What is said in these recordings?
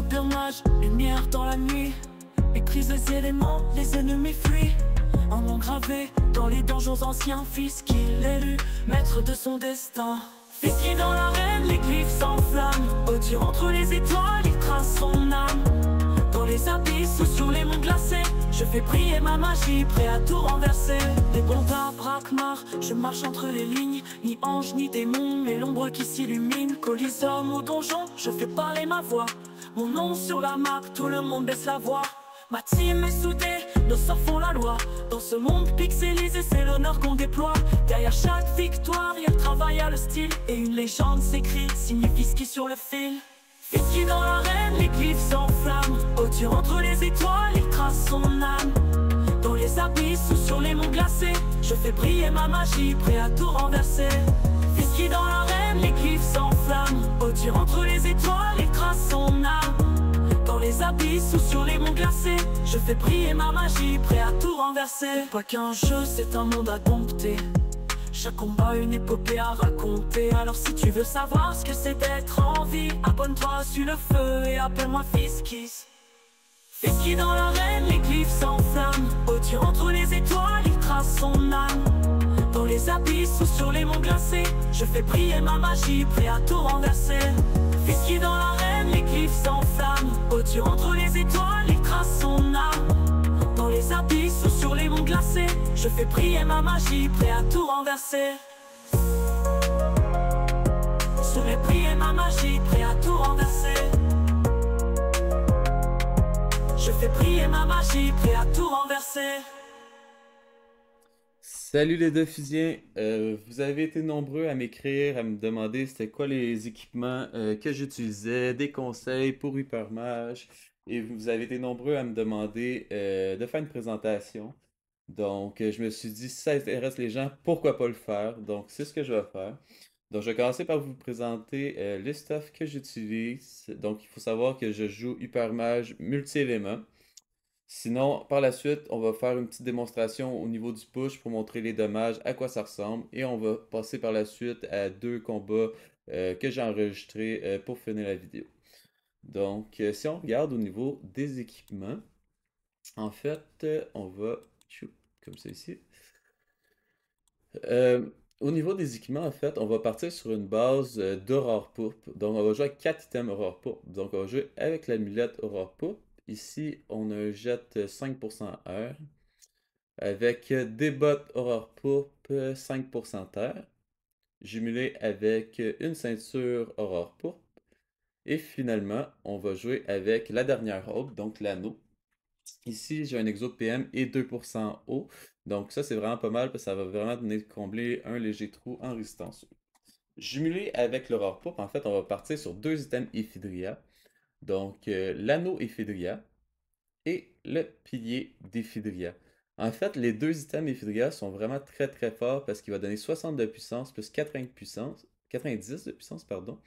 pire mage, lumière dans la nuit. Maîtrise les éléments, les ennemis fuient. Un nom gravé dans les donjons anciens. Fils qu'il élu, maître de son destin. Fils qui dans l'arène, les glyphes s'enflamment. Au-dessus entre les étoiles, il trace son âme. Dans les abysses ou sur les monts glacés, je fais briller ma magie, prêt à tout renverser. Les bondas braquemar, je marche entre les lignes. Ni ange ni démon, mais l'ombre qui s'illumine. Coliseum ou donjon, je fais parler ma voix. Mon nom sur la map, tout le monde baisse la voix. Ma team est soudée, nos sorts font la loi. Dans ce monde pixelisé, c'est l'honneur qu'on déploie. Derrière chaque victoire, il y a le travail, à le style. Et une légende s'écrit, signifie ce qui sur le fil. Fiski dans l'arène, les glyphes s'enflamment. Au-dessus entre les étoiles, il trace son âme. Dans les abysses ou sur les monts glacés, je fais briller ma magie, prêt à tout renverser. Fiski dans l'arène, les glyphes s'enflamment. Au-dessus entre les étoiles, il trace son âme. Dans les abysses ou sur les monts glacés, je fais briller ma magie, prêt à tout renverser. Pas qu'un jeu, c'est un monde à dompter. Chaque combat une épopée à raconter. Alors si tu veux savoir ce que c'est d'être en vie, abonne-toi, suis le feu et appelle-moi Fiskis. Fiski dans l'arène, les glyphes s'enflamment. Au-dessus entre les étoiles, il trace son âme. Dans les abysses ou sur les monts glacés, je fais briller ma magie, prêt à tout renverser. Fiski dans l'arène, les glyphes s'enflamment. Au-dessus entre les étoiles, il trace son âme. Dans les abysses ou sur les monts glacés, je fais briller ma magie, prêt à tout renverser. Je fais briller ma magie, prêt à tout renverser. Je fais briller ma magie, prêt à tout renverser. Salut les deux fusiens, vous avez été nombreux à m'écrire, à me demander c'était quoi les équipements que j'utilisais, des conseils pour Hypermage, et vous avez été nombreux à me demander de faire une présentation. Donc je me suis dit si ça intéresse les gens, pourquoi pas le faire? Donc c'est ce que je vais faire. Donc je vais commencer par vous présenter le stuff que j'utilise. Donc il faut savoir que je joue Hypermage multi-éléments. Sinon, par la suite, on va faire une petite démonstration au niveau du push pour montrer les dommages, à quoi ça ressemble. Et on va passer par la suite à deux combats que j'ai enregistrés pour finir la vidéo. Donc, si on regarde au niveau des équipements, en fait, on va... Comme ça ici. Euh, Au niveau des équipements, en fait, on va partir sur une base d'Aurore Pourpre. Donc, on va jouer avec 4 items Aurore Pourpre. Donc, on va jouer avec l'amulette Aurore Pourpre. Ici, on a un jet 5% air. Avec des bottes Aurore Pourpre 5% terre. Jumelé avec une ceinture Aurore Pourpre. Et finalement, on va jouer avec la dernière robe, donc l'anneau. Ici, j'ai un exo PM et 2% eau. Donc ça, c'est vraiment pas mal parce que ça va vraiment venir combler un léger trou en résistance. Jumelé avec l'aurore pourpre, en fait, on va partir sur deux items Ephidria. Donc l'anneau Ephidria et le pilier d'Ephidria. En fait, les deux items Ephidria sont vraiment très très forts parce qu'il va donner 60 de puissance plus 80 de puissance, 90 de puissance, pardon.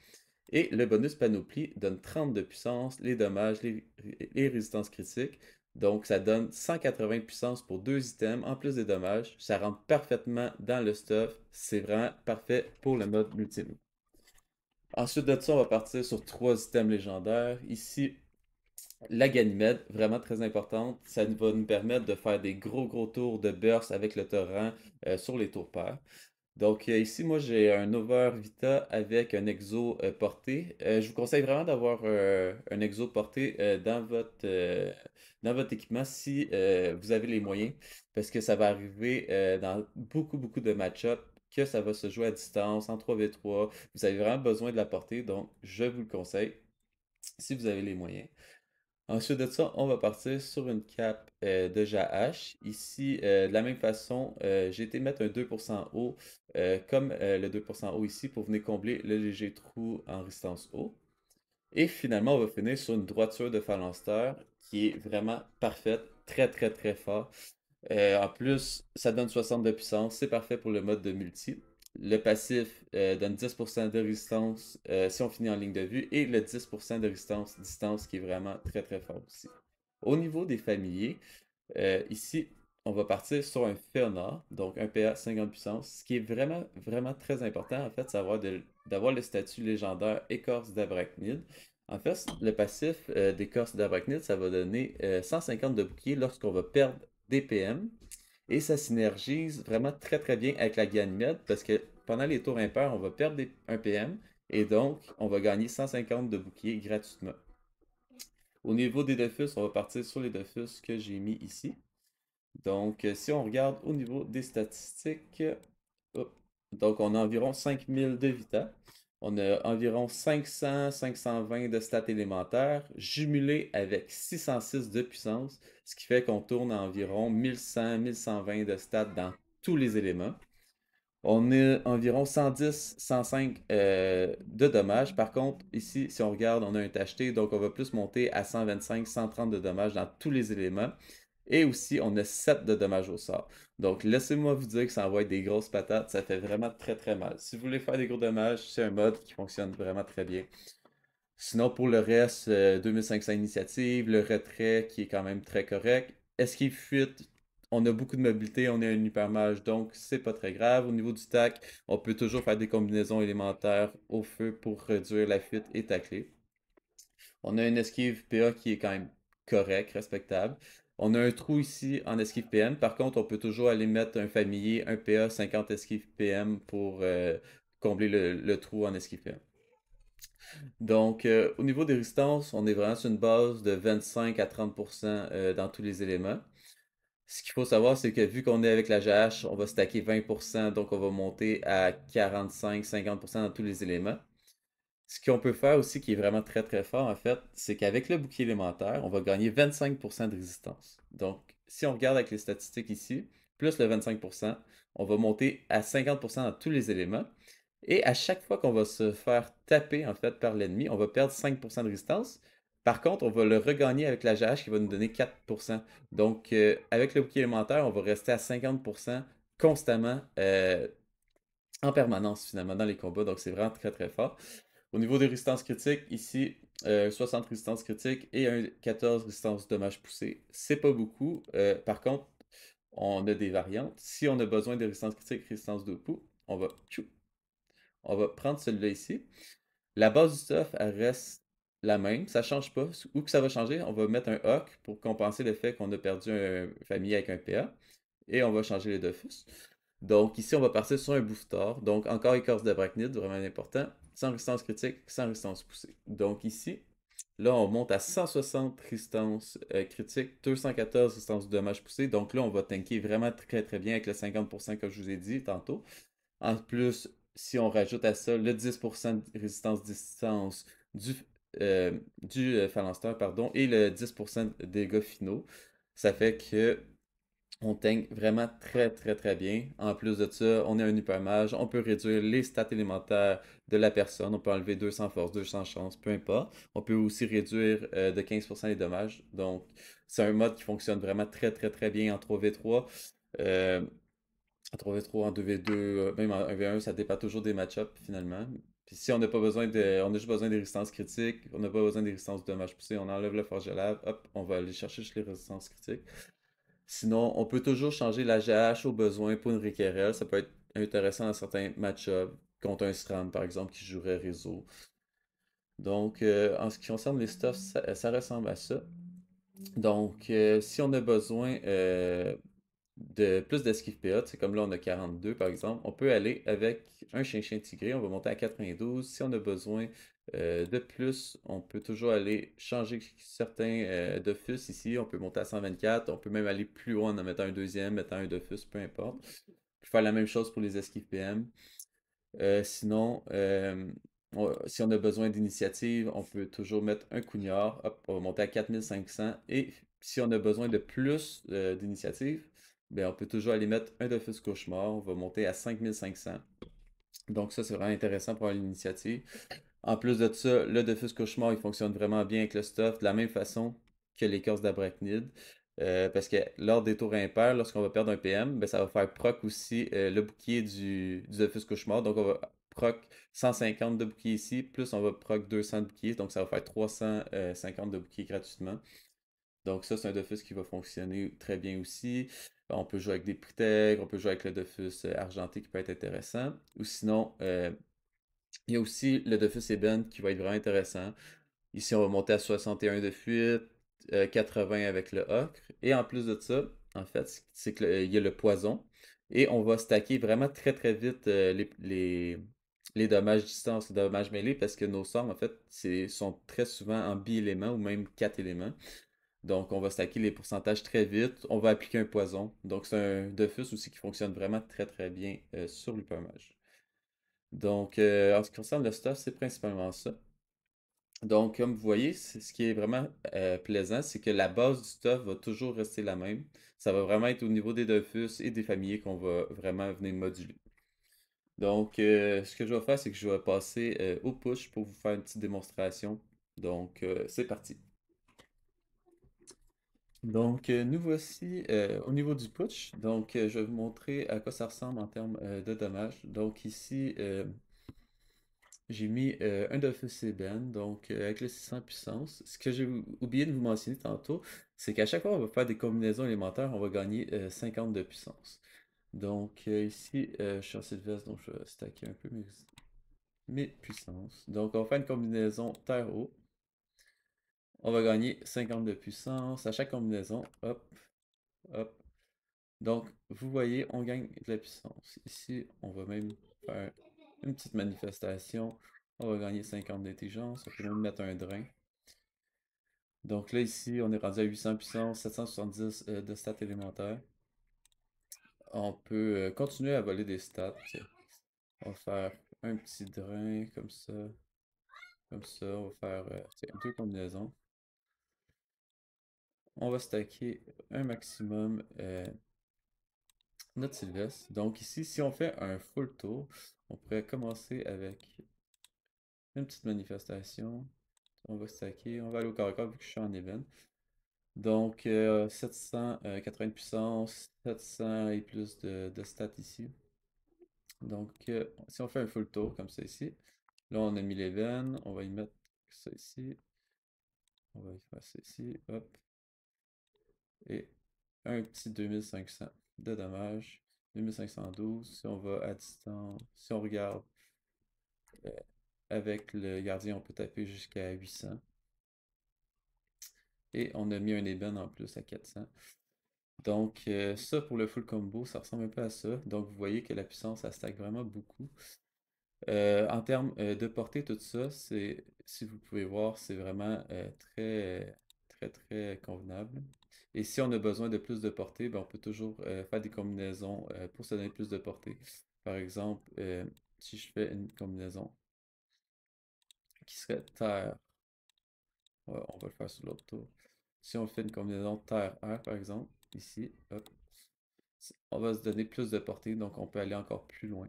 Et le bonus panoplie donne 30 de puissance, les dommages, les résistances critiques. Donc ça donne 180 puissance pour deux items, en plus des dommages. Ça rentre parfaitement dans le stuff. C'est vraiment parfait pour le mode multi-move. Ensuite de ça, on va partir sur trois items légendaires. Ici, la Ganymède, vraiment très importante. Ça va nous permettre de faire des gros tours de burst avec le torrent sur les tours pairs. Donc ici, moi j'ai un Over Vita avec un exo porté. Je vous conseille vraiment d'avoir un exo porté dans votre équipement si vous avez les moyens, parce que ça va arriver dans beaucoup de match-up que ça va se jouer à distance, en 3v3. Vous avez vraiment besoin de la portée, donc je vous le conseille si vous avez les moyens. Ensuite de ça, on va partir sur une cape de Jahash. Ici, de la même façon, j'ai été mettre un 2% haut, comme le 2% haut ici, pour venir combler le léger trou en résistance haut. Et finalement, on va finir sur une droiture de phalanstère qui est vraiment parfaite, très fort. En plus, ça donne 60 de puissance, c'est parfait pour le mode de multi. Le passif donne 10% de résistance si on finit en ligne de vue et le 10% de résistance distance qui est vraiment très fort aussi. Au niveau des familiers, ici, on va partir sur un Féonard, donc un PA 50 puissance, ce qui est vraiment très important en fait, c'est d'avoir le statut légendaire Écorce d'Abrachnide. En fait, le passif d'écorce d'Arachnid, ça va donner 150 de bouclier lorsqu'on va perdre des PM. Et ça synergise vraiment très très bien avec la Ganymède parce que pendant les tours impairs, on va perdre un PM et donc on va gagner 150 de bouclier gratuitement. Au niveau des Dofus, on va partir sur les Dofus que j'ai mis ici. Donc, si on regarde au niveau des statistiques, hop, donc on a environ 5000 de Vita. On a environ 500-520 de stats élémentaires, jumelé avec 606 de puissance, ce qui fait qu'on tourne à environ 1100-1120 de stats dans tous les éléments. On a environ 110-105 de dommages. Par contre, ici, si on regarde, on a un tacheté, donc on va plus monter à 125-130 de dommages dans tous les éléments. Et aussi, on a 7 de dommages au sort. Donc, laissez-moi vous dire que ça envoie des grosses patates. Ça fait vraiment très très mal. Si vous voulez faire des gros dommages, c'est un mode qui fonctionne vraiment très bien. Sinon, pour le reste, 2500 initiatives, le retrait qui est quand même très correct. Esquive fuite, on a beaucoup de mobilité, on est un hypermage, donc c'est pas très grave. Au niveau du tac, on peut toujours faire des combinaisons élémentaires au feu pour réduire la fuite et tacler. On a une esquive PA qui est quand même correct, respectable. On a un trou ici en esquive PM. Par contre, on peut toujours aller mettre un familier, un PA 50 esquive PM pour combler le trou en esquive PM. Donc, au niveau des résistances, on est vraiment sur une base de 25 à 30% dans tous les éléments. Ce qu'il faut savoir, c'est que vu qu'on est avec la GH, on va stacker 20%, donc on va monter à 45-50% dans tous les éléments. Ce qu'on peut faire aussi, qui est vraiment très très fort en fait, c'est qu'avec le bouclier élémentaire, on va gagner 25% de résistance. Donc, si on regarde avec les statistiques ici, plus le 25%, on va monter à 50% dans tous les éléments. Et à chaque fois qu'on va se faire taper en fait par l'ennemi, on va perdre 5% de résistance. Par contre, on va le regagner avec la GH qui va nous donner 4%. Donc, avec le bouclier élémentaire, on va rester à 50% constamment en permanence finalement dans les combats. Donc, c'est vraiment très très fort. Au niveau des résistances critiques, ici, 60 résistances critiques et 14 résistances dommages poussés. C'est pas beaucoup. Par contre, on a des variantes. Si on a besoin de résistance critique, résistance de pouls, on va prendre celui-là ici. La base du stuff, elle reste la même, ça change pas. Où que ça va changer, on va mettre un hoc pour compenser le fait qu'on a perdu un familier avec un PA. Et on va changer les Dofus. Donc ici, on va partir sur un booster. Donc encore écorce de Brachnid, vraiment important. Sans résistance critique, sans résistance poussée. Donc ici, là, on monte à 160 résistance critique, 214 résistance dommage poussé. Donc là, on va tanker vraiment très très bien avec le 50% que je vous ai dit tantôt. En plus, si on rajoute à ça le 10% de résistance distance du, phalanstère, pardon, et le 10% de dégâts finaux, ça fait que on tank vraiment très très très bien. En plus de ça, on est un hypermage, on peut réduire les stats élémentaires de la personne, on peut enlever 200 force, 200 chance, peu importe. On peut aussi réduire de 15% les dommages. Donc, c'est un mode qui fonctionne vraiment très très très bien en 3v3. Euh, en 3v3, en 2v2, même en 1v1, ça dépend toujours des match-ups finalement. Puis si on n'a pas besoin de. On a juste besoin des résistances critiques, on n'a pas besoin des résistances de dommages poussés, on enlève le forge de lave, hop, on va aller chercher juste les résistances critiques. Sinon, on peut toujours changer la GH au besoin pour une requérelle. Ça peut être intéressant dans certains match-ups, contre un SRAM par exemple qui jouerait réseau. Donc, en ce qui concerne les stuffs, ça ressemble à ça. Donc, si on a besoin de plus d'esquive PA, c'est comme là on a 42 par exemple, on peut aller avec un chien-chien tigré, on va monter à 92. Si on a besoin de plus, on peut toujours aller changer certains Dofus ici, on peut monter à 124, on peut même aller plus loin en mettant un deuxième, mettant un Dofus, peu importe. On peut faire la même chose pour les esquives PM. Sinon, si on a besoin d'initiative, on peut toujours mettre un cougnard, hop, on va monter à 4500. Et si on a besoin de plus d'initiative, ben, on peut toujours aller mettre un Dofus Cauchemar, on va monter à 5500. Donc ça, c'est vraiment intéressant pour l'initiative. En plus de ça, le Dofus Cauchemar, il fonctionne vraiment bien avec le stuff, de la même façon que l'écorce d'Arachnid. Parce que lors des tours impairs, lorsqu'on va perdre un PM, ben, ça va faire proc aussi le bouclier du Dofus Cauchemar. Donc on va proc 150 de bouclier ici, plus on va proc 200 de bouclier, donc ça va faire 350 de bouclier gratuitement. Donc ça, c'est un Dofus qui va fonctionner très bien aussi. On peut jouer avec des Pritègres, on peut jouer avec le Dofus argenté qui peut être intéressant. Ou sinon, il y a aussi le Dofus Eben qui va être vraiment intéressant. Ici, on va monter à 61 de fuite, 80 avec le ocre. Et en plus de ça, en fait, c'est qu'il y a le poison. Et on va stacker vraiment très très vite les dommages distance, les dommages mêlés, parce que nos sorts, en fait, sont très souvent en bi-éléments ou même 4 éléments. Donc, on va stacker les pourcentages très vite. On va appliquer un poison. Donc, c'est un Dofus aussi qui fonctionne vraiment très très bien sur l'hypermage. Donc, en ce qui concerne le stuff, c'est principalement ça. Donc, comme vous voyez, ce qui est vraiment plaisant, c'est que la base du stuff va toujours rester la même. Ça va vraiment être au niveau des Dofus et des familiers qu'on va vraiment venir moduler. Donc, ce que je vais faire, c'est que je vais passer au push pour vous faire une petite démonstration. Donc, c'est parti. Donc, nous voici au niveau du putsch. Donc, je vais vous montrer à quoi ça ressemble en termes de dommages. Donc, ici, j'ai mis un Dofus Eben, donc avec le 600 puissance. Ce que j'ai oublié de vous mentionner tantôt, c'est qu'à chaque fois qu'on va faire des combinaisons élémentaires, on va gagner 50 de puissance. Donc, ici, je suis en Sylvestre, donc je vais stacker un peu mes puissances. Donc, on va faire une combinaison terre-eau. On va gagner 50 de puissance à chaque combinaison. Hop, hop. Donc, vous voyez, on gagne de la puissance. Ici, on va même faire une petite manifestation. On va gagner 50 d'intelligence. On peut même mettre un drain. Donc là, ici, on est rendu à 800 puissance, 770 de stats élémentaires. On peut continuer à voler des stats. On va faire un petit drain comme ça. Comme ça, on va faire deux combinaisons. On va stacker un maximum notre Sylvestre. Donc ici, si on fait un full tour, on pourrait commencer avec une petite manifestation. On va stacker, on va aller au corps à corps vu que je suis en event. Donc 780 de puissance, 700 et plus de stats ici. Donc si on fait un full tour comme ça ici, là on a mis l'event, on va y mettre ça ici. On va y faire ça ici, hop. Et un petit 2500 de dommages. 2512, si on va à distance, si on regarde euh, avec le gardien, on peut taper jusqu'à 800. Et on a mis un ébène en plus à 400. Donc, ça pour le full combo, ça ressemble un peu à ça. Donc, vous voyez que la puissance, ça stack vraiment beaucoup. En termes de portée, tout ça, si vous pouvez voir, c'est vraiment très convenable. Et si on a besoin de plus de portée, ben, on peut toujours faire des combinaisons pour se donner plus de portée. Par exemple, si je fais une combinaison qui serait terre, on va le faire sur l'autre tour. Si on fait une combinaison terre-air, par exemple, ici, hop, on va se donner plus de portée, donc on peut aller encore plus loin.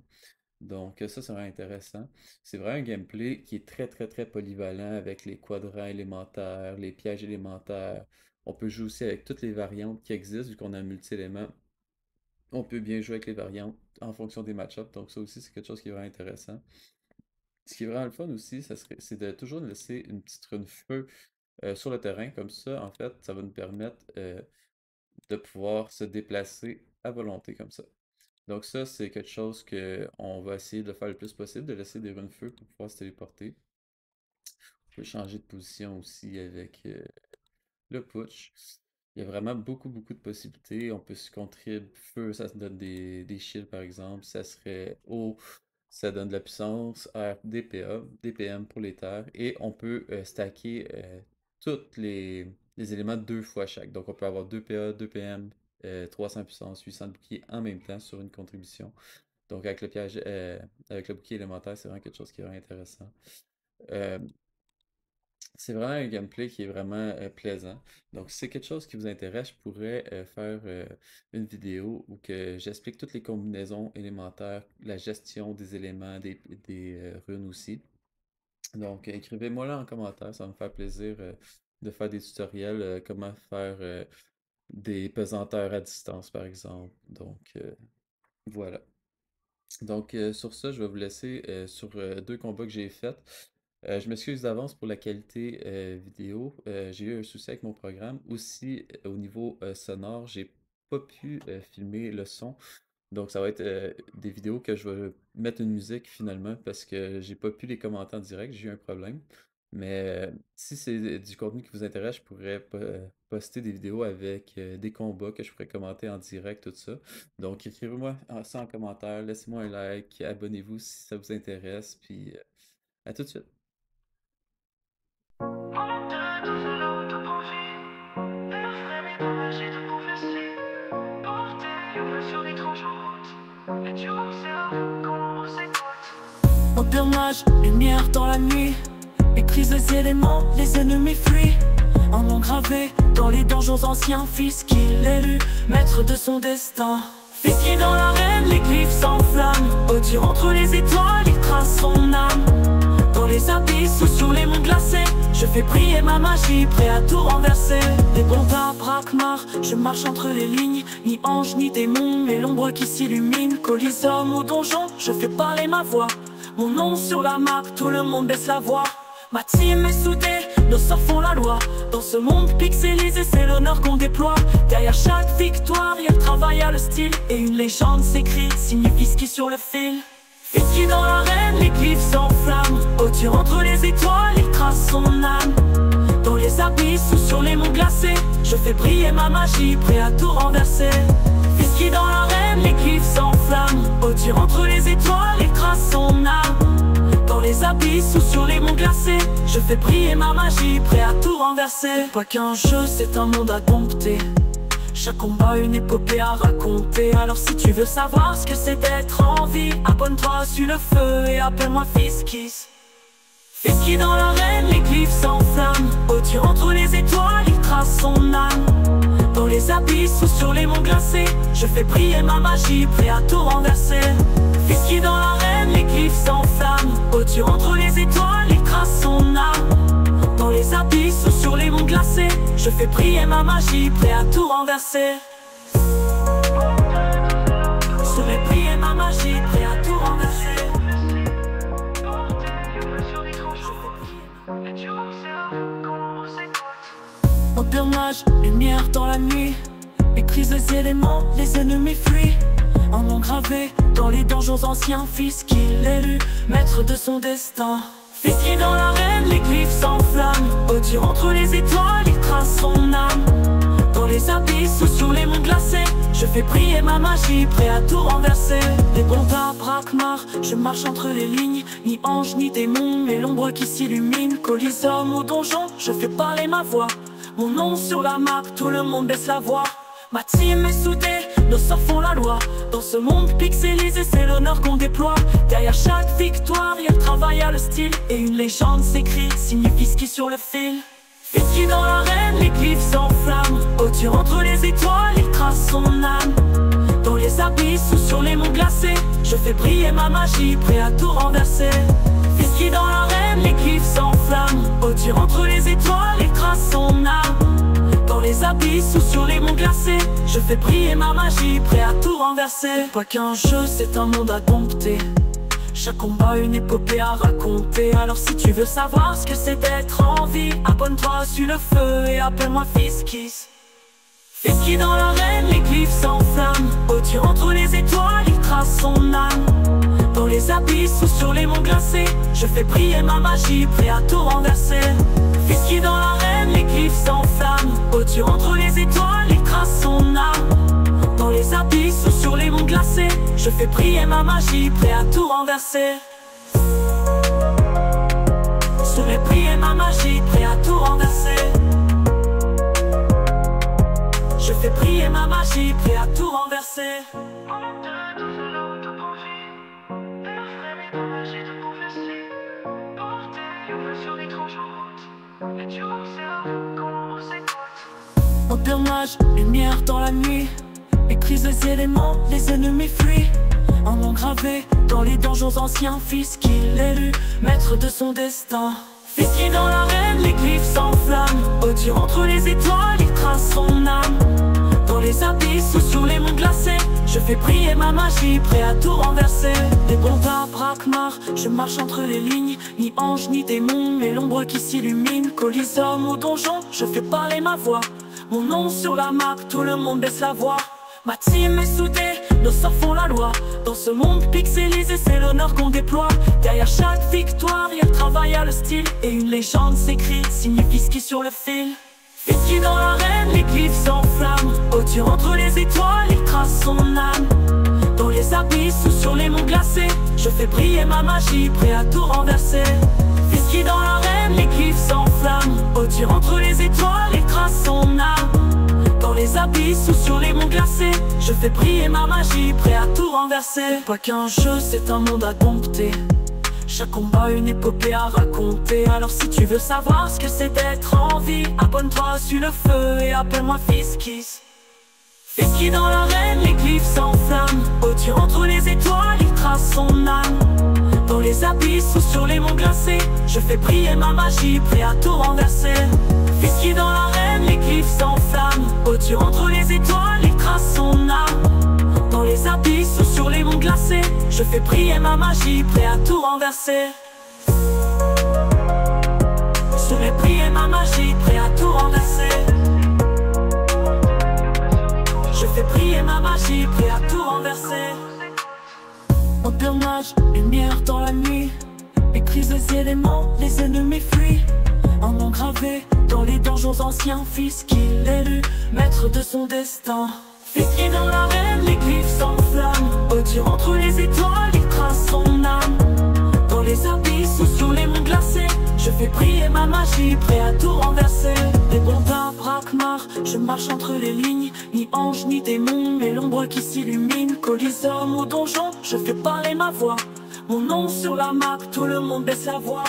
Donc ça, c'est vraiment intéressant. C'est vraiment un gameplay qui est très polyvalent avec les quadrants élémentaires, les pièges élémentaires. On peut jouer aussi avec toutes les variantes qui existent, vu qu'on a un multi-élément. On peut bien jouer avec les variantes en fonction des match-ups, donc ça aussi, c'est quelque chose qui est vraiment intéressant. Ce qui est vraiment le fun aussi, c'est de toujours laisser une petite rune feu sur le terrain, comme ça, en fait, ça va nous permettre de pouvoir se déplacer à volonté comme ça. Donc ça, c'est quelque chose que on va essayer de faire le plus possible, de laisser des runes feu pour pouvoir se téléporter. On peut changer de position aussi avec le putsch. Il y a vraiment beaucoup de possibilités. On peut se contribuer feu, ça se donne des shields par exemple. Ça serait eau, ça donne de la puissance. Air, DPA, DPM pour les terres. Et on peut stacker tous les éléments deux fois chaque. Donc on peut avoir 2 PA, 2 PM, 300 puissance, 800 de bouclier en même temps sur une contribution. Donc avec le piège, avec le bouclier élémentaire, c'est vraiment quelque chose qui est vraiment intéressant. Euh, c'est vraiment un gameplay qui est vraiment plaisant. Donc si c'est quelque chose qui vous intéresse, je pourrais faire une vidéo où que j'explique toutes les combinaisons élémentaires, la gestion des éléments, des runes aussi. Donc écrivez-moi là en commentaire, ça va me faire plaisir de faire des tutoriels, comment faire des pesanteurs à distance par exemple. Donc voilà. Donc, sur ça, je vais vous laisser sur deux combats que j'ai faits. Je m'excuse d'avance pour la qualité vidéo. J'ai eu un souci avec mon programme. Aussi, au niveau sonore, j'ai pas pu filmer le son. Donc, ça va être des vidéos que je vais mettre une musique finalement parce que j'ai pas pu les commenter en direct. J'ai eu un problème. Mais si c'est du contenu qui vous intéresse, je pourrais poster des vidéos avec des combats que je pourrais commenter en direct, tout ça. Donc écrivez-moi ça en commentaire, laissez-moi un like, abonnez-vous si ça vous intéresse, puis à tout de suite. Empernage, lumière dans la nuit, écrit les éléments, les ennemis fuient. Un nom gravé dans les donjons anciens, fils qu'il élu, maître de son destin. Fils qui dans l'arène, les glyphes s'enflamment. Au-dessus entre les étoiles, il trace son âme. Dans les abysses ou sur les monts glacés, je fais prier ma magie, prêt à tout renverser. Les bombes à Brakmar, je marche entre les lignes. Ni ange ni démon, mais l'ombre qui s'illumine. Coliseum ou donjon, je fais parler ma voix. Mon nom sur la map, tout le monde baisse la voix. Ma team est soudée, nos sorts font la loi. Dans ce monde pixelisé, c'est l'honneur qu'on déploie. Derrière chaque victoire, y'a le travail, y'a le style. Et une légende s'écrit, signifie ce qui sur le fil. Fiski dans l'arène, les glyphes s'enflamment. Au-dessus entre les étoiles, il trace son âme. Dans les abysses ou sur les monts glacés, je fais briller ma magie, prêt à tout renverser. Fiski dans l'arène, les glyphes s'enflamment. Au-dessus entre les étoiles, il trace son âme. Dans les abysses ou sur les monts glacés, je fais briller ma magie, prêt à tout renverser. Pas qu'un jeu, c'est un monde à dompter. Chaque combat une épopée à raconter. Alors si tu veux savoir ce que c'est d'être en vie, abonne-toi sur le feu et appelle-moi Fiskis. Fiski dans l'arène, les glyphes s'enflamment. Au-dessus entre les étoiles, il trace son âme. Dans les abysses ou sur les monts glacés, je fais briller ma magie, prêt à tout renverser. Fiski dans l'arène, les glyphes s'enflamment. Au-dessus entre les étoiles, il trace son âme. Dans les abysses ou sur les monts glacés, je fais briller ma magie, prêt à tout renverser. Je fais briller ma magie, prêt à tout renverser. Empernage, lumière dans la nuit, écrit les éléments, les ennemis fuient. Un nom gravé dans les donjons anciens, fils qu'il élu, maître de son destin. Fils qui dans l'arène, les glyphes s'enflamment. Au-dessus entre les étoiles, il trace son âme. Dans les abysses ou sur les monts glacés, je fais briller ma magie, prêt à tout renverser. Les bombes à Brakmar, je marche entre les lignes. Ni ange ni démon, mais l'ombre qui s'illumine. Coliseum ou donjon, je fais parler ma voix. Mon nom sur la map, tout le monde baisse la voix. Ma team est soudée, nos sorts font la loi. Dans ce monde pixelisé, c'est l'honneur qu'on déploie. Derrière chaque victoire, y'a le travail, y'a le style. Et une légende s'écrit, signifie ce qui sur le fil. Fiski dans l'arène, les glyphes s'enflamment. Au-dessus entre les étoiles, il trace son âme. Dans les abysses ou sur les monts glacés, je fais briller ma magie, prêt à tout renverser. Fiski dans l'arène, les glyphes s'enflamment. Au-dessus entre les étoiles, il trace son âme. Dans les abysses ou sur les monts glacés, je fais briller ma magie, prêt à tout renverser. Pas qu'un jeu, c'est un monde à dompter. Chaque combat une épopée à raconter. Alors si tu veux savoir ce que c'est d'être en vie, abonne-toi sur le feu et appelle-moi Fiskis. Fiski dans l'arène, les glyphes s'enflamment. Au-dessus entre les étoiles, il trace son âme. Dans les abysses ou sur les monts glacés, je fais briller ma magie, prêt à tout renverser. Fiski dans l'arène, les glyphes s'enflamment. Au-dessus entre les étoiles, il trace son âme. Dans les abysses ou sur les monts glacés, je fais briller ma magie, prêt à tout renverser. Je fais briller ma magie, prêt à tout renverser. Je fais briller ma magie, prêt à tout renverser. Empernage, lumière dans la nuit, écrit les éléments, les ennemis fuient. Un nom gravé dans les donjons anciens, fils qu'il élu, maître de son destin. Fils qui dans l'arène, les glyphes s'enflamment. Au-dessus entre les étoiles, il trace son âme. Dans les abysses ou sur les monts glacés, je fais briller ma magie, prêt à tout renverser. Les bombes à Brakmar, je marche entre les lignes. Ni ange ni démon, mais l'ombre qui s'illumine. Coliseum ou donjon, je fais parler ma voix. Mon nom sur la map, tout le monde baisse la voix. Ma team est soudée, nos sorts font la loi. Dans ce monde pixelisé, c'est l'honneur qu'on déploie. Derrière chaque victoire, il y a le travail, à le style. Et une légende s'écrit, signe Fisky sur le fil. Fisky dans l'arène, les glyphes s'enflamment. Au-dessus entre les étoiles, il trace son âme. Dans les abysses ou sur les monts glacés, je fais briller ma magie, prêt à tout renverser. Fisky dans l'arène, les glyphes s'enflamment. Au-dessus entre les étoiles, il trace son âme. Dans les abysses ou sur les monts glacés, je fais briller ma magie, prêt à tout renverser. Pas qu'un jeu, c'est un monde à dompter. Chaque combat, une épopée à raconter. Alors si tu veux savoir ce que c'est d'être en vie, abonne-toi, suis le feu et appelle-moi Fisky. Fisky dans l'arène, les glyphes s'enflamment. Au-dessus entre les étoiles, il trace son âme. Dans les abysses ou sur les monts glacés, je fais briller ma magie, prêt à tout renverser. Fisky dans l'arène, les glyphes s'enflamment. Au-dessus entre les étoiles, il trace son âme. Dans les abysses ou sur les monts glacés, je fais briller ma magie, prêt à tout renverser. Je fais briller ma magie, prêt à tout renverser. Je fais briller ma magie, prêt à tout renverser. Empernage, lumière dans la nuit. Écrise les éléments, les ennemis fuient. Un nom gravé dans les donjons anciens. Fisky l'élu, maître de son destin. Fisky dans l'arène, les glyphes s'enflamment. Au-dessus entre les étoiles, il trace son âme. Dans les abysses ou sur les monts glacés, je fais briller ma magie, prêt à tout renverser. Des bondins, Brakmar, je marche entre les lignes. Ni ange ni démon, mais l'ombre qui s'illumine. Colisum ou donjon, je fais parler ma voix. Mon nom sur la map, tout le monde baisse la voix.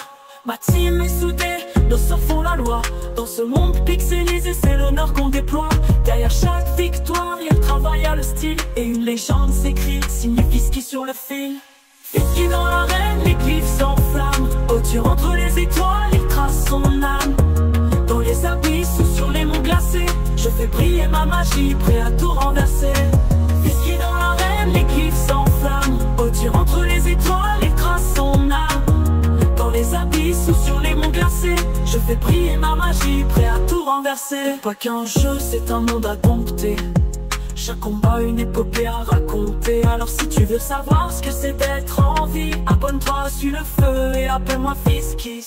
Ma team est soudée, nos sorts font la loi. Dans ce monde pixelisé, c'est l'honneur qu'on déploie. Derrière chaque victoire, il y a le travail, à le style. Et une légende s'écrit, signe Fisky sur le fil. Fisky dans l'arène, les glyphes s'enflamment. Au-dessus entre les étoiles, il trace son âme. Dans les abysses ou sur les monts glacés, je fais briller ma magie, prêt à tout renverser. Fisky dans l'arène, les glyphes s'enflamment. Au-dessus entre les étoiles, il trace son âme. Dans les abysses ou sur les monts glacés, je fais briller ma magie, prêt à tout renverser. Pas qu'un jeu, c'est un monde à dompter. Chaque combat, une épopée à raconter. Alors si tu veux savoir ce que c'est d'être en vie, abonne-toi, suis le feu et appelle-moi Fisky.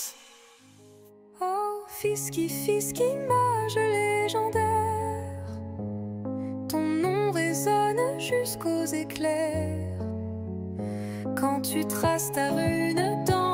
Oh Fisky, Fisky, mage légendaire. Ton nom résonne jusqu'aux éclairs. Quand tu traces ta rune dans